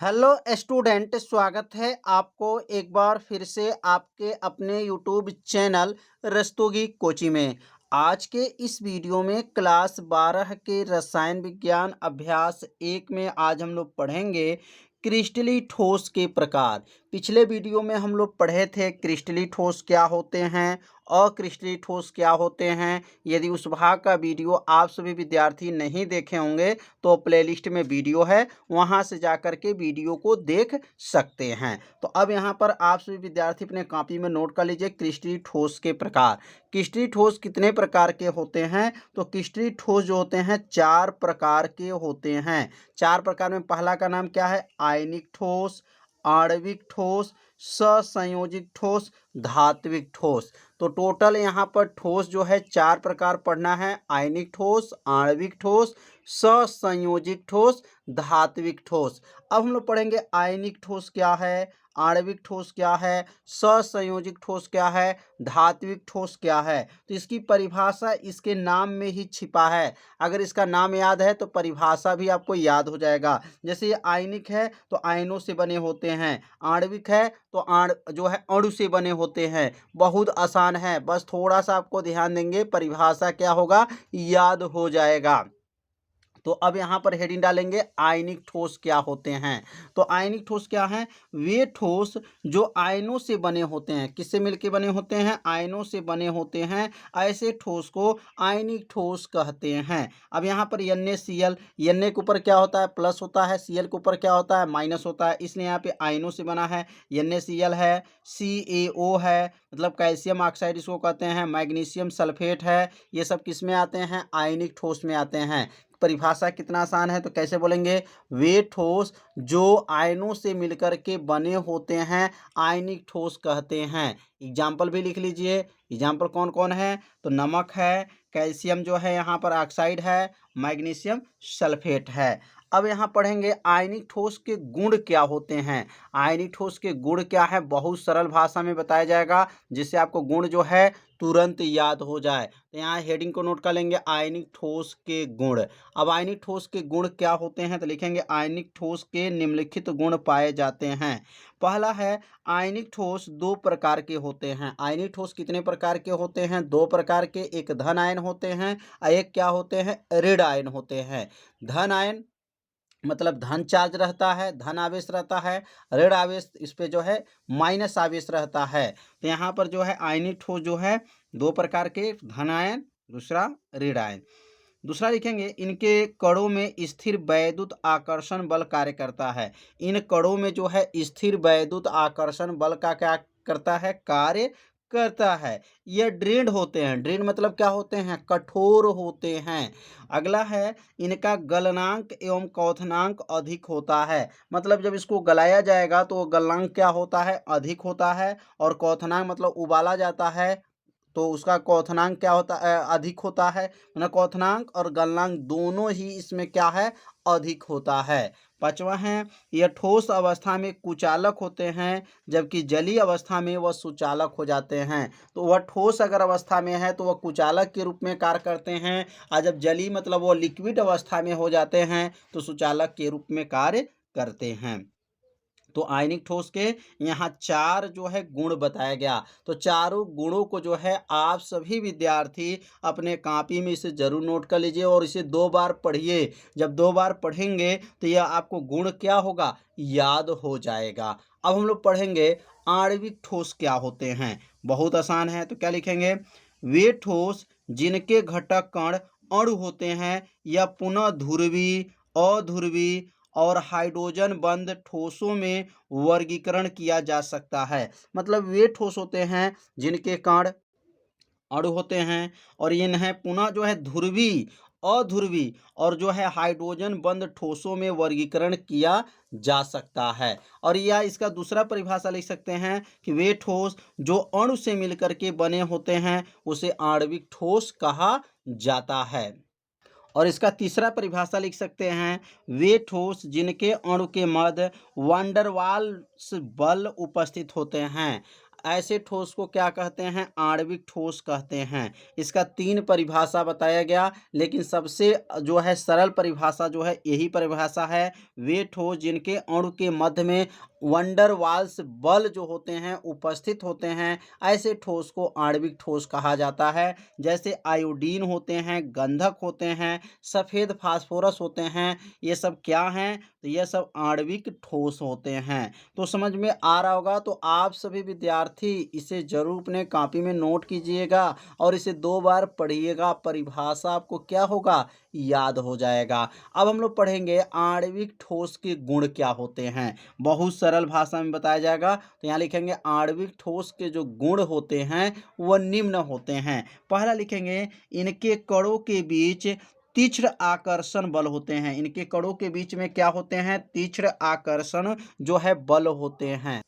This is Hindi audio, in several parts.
हेलो स्टूडेंट, स्वागत है आपको एक बार फिर से आपके अपने यूट्यूब चैनल रस्तोगी कोचिंग में। आज के इस वीडियो में क्लास 12 के रसायन विज्ञान अभ्यास 1 में आज हम लोग पढ़ेंगे क्रिस्टली ठोस के प्रकार। पिछले वीडियो में हम लोग पढ़े थे क्रिस्टली ठोस क्या होते हैं, अक्रिस्टली ठोस क्या होते हैं। यदि उस भाग का वीडियो आप सभी विद्यार्थी नहीं देखे होंगे तो प्लेलिस्ट में वीडियो है, वहां से जाकर के वीडियो को देख सकते हैं। तो अब यहाँ पर आप सभी विद्यार्थी अपने कॉपी में नोट कर लीजिए क्रिस्टली ठोस के प्रकार। क्रिस्टली ठोस कितने प्रकार के होते हैं? तो क्रिस्टली ठोस जो होते हैं 4 प्रकार के होते हैं। 4 प्रकार में पहला का नाम क्या है? आयनिक ठोस, आणविक ठोस, ससंयोजित ठोस, धात्विक ठोस। तो टोटल यहाँ पर ठोस जो है 4 प्रकार पढ़ना है। आयनिक ठोस, आणविक ठोस, ससंयोजित ठोस, धात्विक ठोस। अब हम लोग पढ़ेंगे आयनिक ठोस क्या है, आणविक ठोस क्या है, ससंयोजित ठोस क्या है, धात्विक ठोस क्या है। तो इसकी परिभाषा इसके नाम में ही छिपा है। अगर इसका नाम याद है तो परिभाषा भी आपको याद हो जाएगा। जैसे ये आयनिक है तो आयनों से बने होते हैं, आणविक है तो आण जो है अणु से बने होते हैं। बहुत आसान है, बस थोड़ा सा आपको ध्यान देंगे, परिभाषा क्या होगा याद हो जाएगा। तो अब यहाँ पर हेडिंग डालेंगे आयनिक ठोस क्या होते हैं। तो आयनिक ठोस क्या हैं? वे ठोस जो आयनों से बने होते हैं। किससे मिलके बने होते हैं? आयनों से बने होते हैं। ऐसे ठोस को आयनिक ठोस कहते हैं। अब यहाँ पर NaCl, Na के ऊपर क्या होता है? प्लस होता है, Cl के ऊपर क्या होता है? माइनस होता है, इसलिए यहाँ पे आयनों से बना है। NaCl है, CaO है, मतलब कैल्शियम ऑक्साइड इसको कहते हैं, मैग्नीशियम सल्फेट है। ये सब किस में आते हैं? आयनिक ठोस में आते हैं। परिभाषा कितना आसान है, तो कैसे बोलेंगे? वे ठोस जो आयनों से मिलकर के बने होते हैं आयनिक ठोस कहते हैं। एग्जाम्पल भी लिख लीजिए। एग्जाम्पल कौन कौन है? तो नमक है, कैल्शियम जो है यहाँ पर ऑक्साइड है, मैग्नीशियम सल्फेट है। अब यहाँ पढ़ेंगे आयनिक ठोस के गुण क्या होते हैं। आयनिक ठोस के गुण क्या है, बहुत सरल भाषा में बताया जाएगा, जिससे आपको गुण जो है तुरंत याद हो जाए। तो यहाँ हेडिंग को नोट कर लेंगे, आयनिक ठोस के गुण। अब आयनिक ठोस के गुण क्या होते हैं, तो लिखेंगे आयनिक ठोस के निम्नलिखित गुण पाए जाते हैं। पहला है, आयनिक ठोस 2 प्रकार के होते हैं। आयनिक ठोस कितने प्रकार के होते हैं? 2 प्रकार के। एक धन आयन होते हैं और एक क्या होते हैं? ऋण आयन होते हैं। धन आयन मतलब धन चार्ज रहता है, धन आवेश रहता है। ऋण आवेश इस पे जो है माइनस आवेश रहता है। तो यहाँ पर जो है आयनिक ठोस जो है 2 प्रकार के, धन आयन, दूसरा ऋण आयन। दूसरा लिखेंगे, इनके कणों में स्थिर वैद्युत आकर्षण बल कार्य करता है। इन कणों में जो है स्थिर वैद्युत आकर्षण बल का क्या करता है? कार्य करता है। ये दृढ़ होते हैं। दृढ़ मतलब क्या होते हैं? कठोर होते हैं। अगला है, इनका गलनांक एवं क्वथनांक अधिक होता है। मतलब जब इसको गलाया जाएगा तो गलनांक क्या होता है? अधिक होता है। और क्वथनांक मतलब उबाला जाता है तो उसका क्वथनांक क्या होता है? अधिक होता है। मतलब क्वथनांक और गलनांक दोनों ही इसमें क्या है? अधिक होता है। पांचवा है, यह ठोस अवस्था में कुचालक होते हैं, जबकि जलीय अवस्था में वह सुचालक हो जाते हैं। तो वह ठोस अगर अवस्था में है तो वह कुचालक के रूप में कार्य करते हैं, और जब जलीय मतलब वो लिक्विड अवस्था में हो जाते हैं तो सुचालक के रूप में कार्य करते हैं। तो आयनिक ठोस के यहाँ 4 जो है गुण बताया गया। तो चारों गुणों को जो है आप सभी विद्यार्थी अपने कॉपी में इसे जरूर नोट कर लीजिए और इसे 2 बार पढ़िए। जब 2 बार पढ़ेंगे तो यह आपको गुण क्या होगा? याद हो जाएगा। अब हम लोग पढ़ेंगे आणविक ठोस क्या होते हैं। बहुत आसान है, तो क्या लिखेंगे? वे ठोस जिनके घटक कण अणु होते हैं या पुनः ध्रुवी, अध्रुवी और हाइड्रोजन बंद ठोसों में वर्गीकरण किया जा सकता है। मतलब वे ठोस होते हैं जिनके कण अणु होते हैं और इन्हें पुनः जो है ध्रुवी, अध्रुवी और जो है हाइड्रोजन बंद ठोसों में वर्गीकरण किया जा सकता है। और या इसका दूसरा परिभाषा लिख सकते हैं कि वे ठोस जो अणु से मिलकर के बने होते हैं उसे आणविक ठोस कहा जाता है। और इसका तीसरा परिभाषा लिख सकते हैं, वे ठोस जिनके अणु के मध्य वांडरवाल्स बल उपस्थित होते हैं। ऐसे ठोस को क्या कहते हैं? आणविक ठोस कहते हैं। इसका 3 परिभाषा बताया गया, लेकिन सबसे जो है सरल परिभाषा जो है यही परिभाषा है। वे ठोस जिनके अणु के मध्य में वंडर वाल्स बल जो होते हैं उपस्थित होते हैं, ऐसे ठोस को आणविक ठोस कहा जाता है। जैसे आयोडीन होते हैं, गंधक होते हैं, सफ़ेद फास्फोरस होते हैं, ये सब क्या हैं? तो ये सब आणविक ठोस होते हैं। तो समझ में आ रहा होगा। तो आप सभी विद्यार्थी इसे जरूर अपने कॉपी में नोट कीजिएगा और इसे 2 बार पढ़िएगा। परिभाषा आपको क्या होगा? याद हो जाएगा। अब हम लोग पढ़ेंगे आणविक ठोस के गुण क्या होते हैं। बहुत सरल भाषा में बताया जाएगा। तो यहाँ लिखेंगे आणविक ठोस के जो गुण होते हैं वह निम्न होते हैं। पहला लिखेंगे इनके कणों के बीच तीक्ष्ण आकर्षण बल होते हैं। इनके कणों के बीच में क्या होते हैं? तीक्ष्ण आकर्षण जो है बल होते हैं।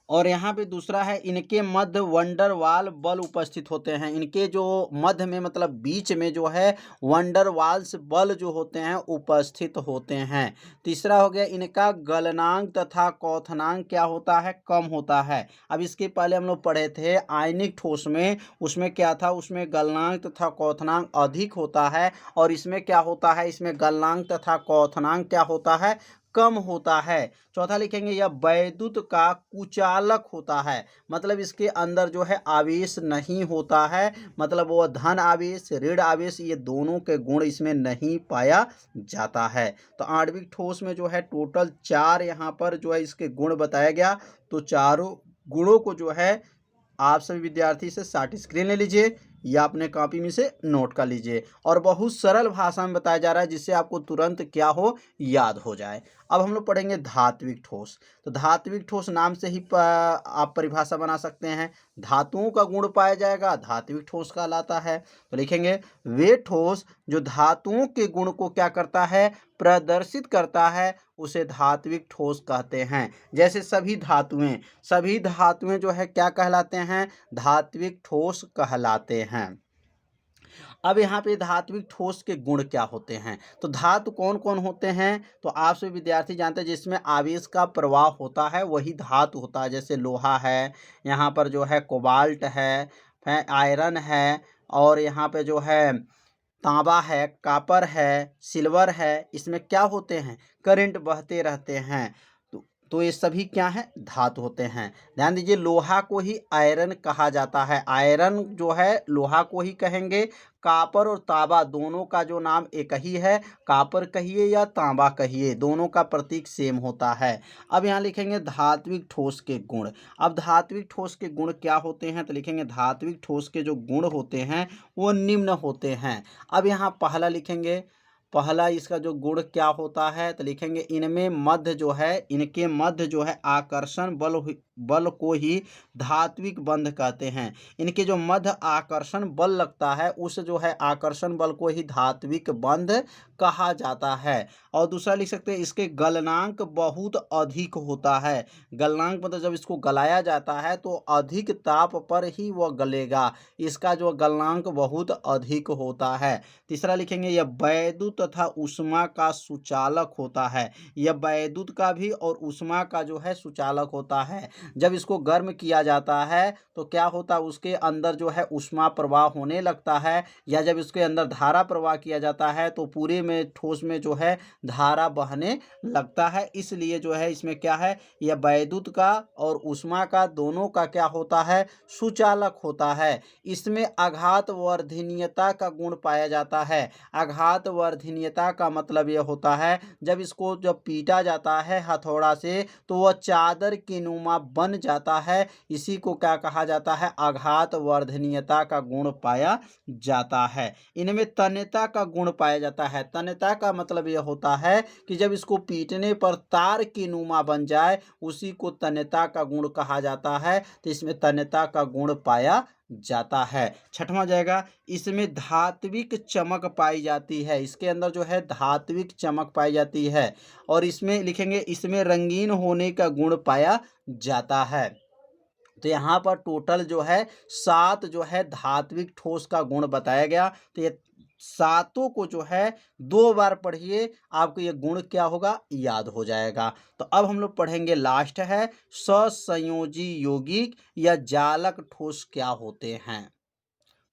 और यहाँ पे दूसरा है इनके मध्य वंडर वाल बल उपस्थित होते हैं। इनके जो मध्य में मतलब बीच में जो है वंडर वाल्स बल जो होते हैं उपस्थित होते हैं। तीसरा हो गया इनका गलनांक तथा क्वथनांक क्या होता है? कम होता है। अब इसके पहले हम लोग पढ़े थे आयनिक ठोस में, उसमें क्या था? उसमें गलनांक तथा क्वथनांक अधिक होता है और इसमें क्या होता है? इसमें गलनांक तथा क्वथनांक क्या होता है? कम होता है। चौथा लिखेंगे यह वैद्युत का कुचालक होता है। मतलब इसके अंदर जो है आवेश नहीं होता है, मतलब वो धन आवेश ऋण आवेश ये दोनों के गुण इसमें नहीं पाया जाता है। तो आणविक ठोस में जो है टोटल 4 यहाँ पर जो है इसके गुण बताया गया। तो चारों गुणों को जो है आप सभी विद्यार्थी से शॉर्ट स्क्रीन ले लीजिए या अपने कॉपी में से नोट कर लीजिए। और बहुत सरल भाषा में बताया जा रहा है जिससे आपको तुरंत क्या हो? याद हो जाए। अब हम लोग पढ़ेंगे धात्विक ठोस। तो धात्विक ठोस नाम से ही आप परिभाषा बना सकते हैं। धातुओं का गुण पाया जाएगा, धात्विक ठोस कहलाता है। तो लिखेंगे वे ठोस जो धातुओं के गुण को क्या करता है? प्रदर्शित करता है, उसे धात्विक ठोस कहते हैं। जैसे सभी धातुएं जो है क्या कहलाते हैं? धात्विक ठोस कहलाते हैं। अब यहाँ पे धात्विक ठोस के गुण क्या होते हैं? तो धातु कौन कौन होते हैं? तो आप सभी विद्यार्थी जानते हैं जिसमें आवेश का प्रवाह होता है वही धातु होता है। जैसे लोहा है, यहाँ पर जो है कोबाल्ट है, आयरन है, और यहाँ पे जो है तांबा है, कॉपर है, सिल्वर है। इसमें क्या होते हैं? करंट बहते रहते हैं। तो ये सभी क्या हैं? धातु होते हैं। ध्यान दीजिए लोहा को ही आयरन कहा जाता है। आयरन जो है लोहा को ही कहेंगे। कॉपर और तांबा दोनों का जो नाम एक ही है। कॉपर कहिए या तांबा कहिए, दोनों का प्रतीक सेम होता है। अब यहाँ लिखेंगे धात्विक ठोस के गुण। अब धात्विक ठोस के गुण क्या होते हैं? तो लिखेंगे धात्विक ठोस के जो गुण होते हैं वो निम्न होते हैं। अब यहाँ पहला लिखेंगे, पहला इसका जो गुण क्या होता है? तो लिखेंगे इनके मध्य जो है आकर्षण बल को ही धात्विक बंध कहते हैं। इनके जो मध्य आकर्षण बल लगता है उस जो है आकर्षण बल को ही धात्विक बंध कहा जाता है। और दूसरा लिख सकते हैं इसके गलनांक बहुत अधिक होता है। गलनांक मतलब जब इसको गलाया जाता है तो अधिक ताप पर ही वह गलेगा, इसका जो गलनांक बहुत अधिक होता है। तीसरा लिखेंगे यह वैद्युत तथा ऊष्मा का सुचालक होता है। यह वैद्युत का भी और ऊष्मा का जो है सुचालक होता है। जब इसको गर्म किया जाता है तो क्या होता है? उसके अंदर जो है ऊष्मा प्रवाह होने लगता है, या जब इसके अंदर धारा प्रवाह किया जाता है तो पूरे में ठोस में जो है धारा बहने लगता है। इसलिए जो है इसमें क्या है? यह वैद्युत का और ऊष्मा का दोनों का क्या होता है? सुचालक होता है। इसमें आघात वर्धनीयता का गुण पाया जाता है। आघात वर्धनीयता का मतलब यह होता है जब पीटा जाता है हथौड़ा से तो वह चादर के नुमा बन जाता है। इसी को क्या कहा जाता है? आघात वर्धनीयता का गुण पाया जाता है। इनमें तन्यता का गुण पाया जाता है। तन्यता का मतलब यह होता है कि जब इसको पीटने पर तार की नुमा बन जाए उसी को तन्यता का गुण कहा जाता है। तो इसमें तन्यता का गुण पाया जाता है। छठवां जाएगा इसमें धात्विक चमक पाई जाती है। इसके अंदर जो है धात्विक चमक पाई जाती है। और इसमें लिखेंगे इसमें रंगीन होने का गुण पाया जाता है। तो यहाँ पर टोटल जो है 7 जो है धात्विक ठोस का गुण बताया गया। तो ये सातों को जो है 2 बार पढ़िए, आपको ये गुण क्या होगा याद हो जाएगा। तो अब हम लोग पढ़ेंगे, लास्ट है, ससंयोजी यौगिक या जालक ठोस क्या होते हैं।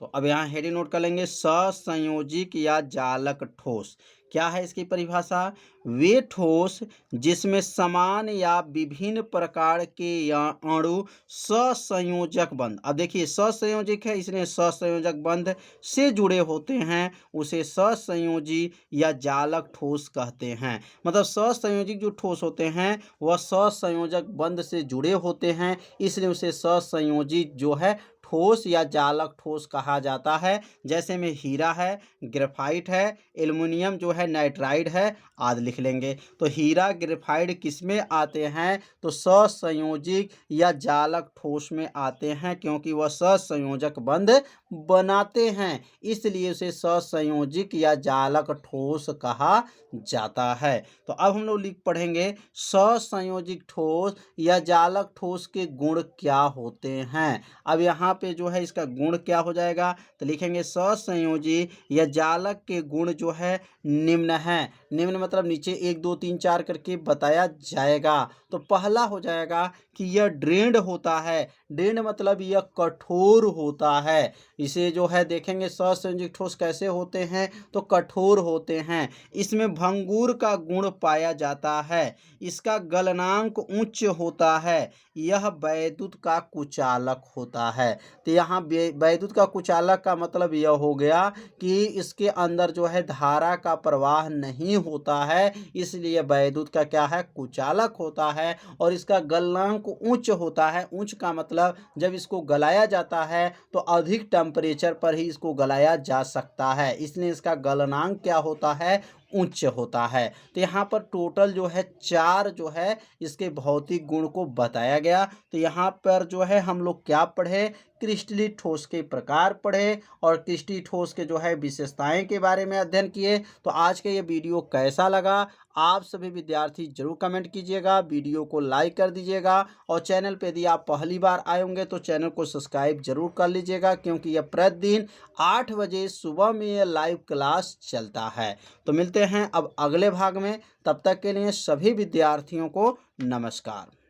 तो अब यहाँ हेडिंग नोट कर लेंगे, ससंयोजिक या जालक ठोस क्या है इसकी परिभाषा। वे ठोस जिसमें समान या विभिन्न प्रकार के या अणु ससंयोजक बंध, अब देखिए ससंयोजक है इसलिए ससंयोजक बंध से जुड़े होते हैं, उसे ससंयोजी या जालक ठोस कहते हैं। मतलब ससंयोजिक जो ठोस होते हैं वह ससंयोजक बंध से जुड़े होते हैं, इसलिए उसे ससंयोजी जो है ठोस या जालक ठोस कहा जाता है। जैसे में हीरा है, ग्रेफाइट है, एल्युमिनियम जो है नाइट्राइड है आदि लिख लेंगे। तो हीरा ग्रेफाइट किस में आते हैं, तो ससंयोजिक या जालक ठोस में आते हैं, क्योंकि वह ससंयोजक बंध बनाते हैं, इसलिए उसे ससंयोजिक या जालक ठोस कहा जाता है। तो अब हम लोग पढ़ेंगे ससंयोजिक ठोस या जालक ठोस के गुण क्या होते हैं। अब यहाँ पे जो है इसका गुण क्या हो जाएगा, तो लिखेंगे ससंयोजी या जालक के गुण जो है निम्न है। निम्न मतलब नीचे 1 2 3 4 करके बताया जाएगा। तो पहला हो जाएगा कि यह दृढ़ होता है। दृढ़ मतलब यह कठोर होता है। इसे जो है देखेंगे ससंयोजिक ठोस कैसे होते हैं, तो कठोर होते हैं। इसमें भंगुर का गुण पाया जाता है। इसका गलनांक उच्च होता है। यह वैद्युत का कुचालक होता है। तो यहाँ वैद्युत का कुचालक का मतलब यह हो गया कि इसके अंदर जो है धारा का प्रवाह नहीं होता है, इसलिए वैद्युत का क्या है कुचालक होता है। और इसका गलनांक उच्च होता है। उच्च का मतलब जब इसको गलाया जाता है तो अधिक टेम्परेचर पर ही इसको गलाया जा सकता है, इसलिए इसका गलनांक क्या होता है उच्च होता है। तो यहाँ पर टोटल जो है 4 जो है इसके भौतिक गुण को बताया गया। तो यहाँ पर जो है हम लोग क्या पढ़े, क्रिस्टलीय ठोस के प्रकार पढ़े और क्रिस्टलीय ठोस के जो है विशेषताएं के बारे में अध्ययन किए। तो आज का ये वीडियो कैसा लगा, आप सभी विद्यार्थी जरूर कमेंट कीजिएगा, वीडियो को लाइक कर दीजिएगा और चैनल पे यदि आप पहली बार आए होंगे तो चैनल को सब्सक्राइब जरूर कर लीजिएगा, क्योंकि यह प्रतिदिन 8 बजे सुबह में यह लाइव क्लास चलता है। तो मिलते हैं अब अगले भाग में, तब तक के लिए सभी विद्यार्थियों को नमस्कार।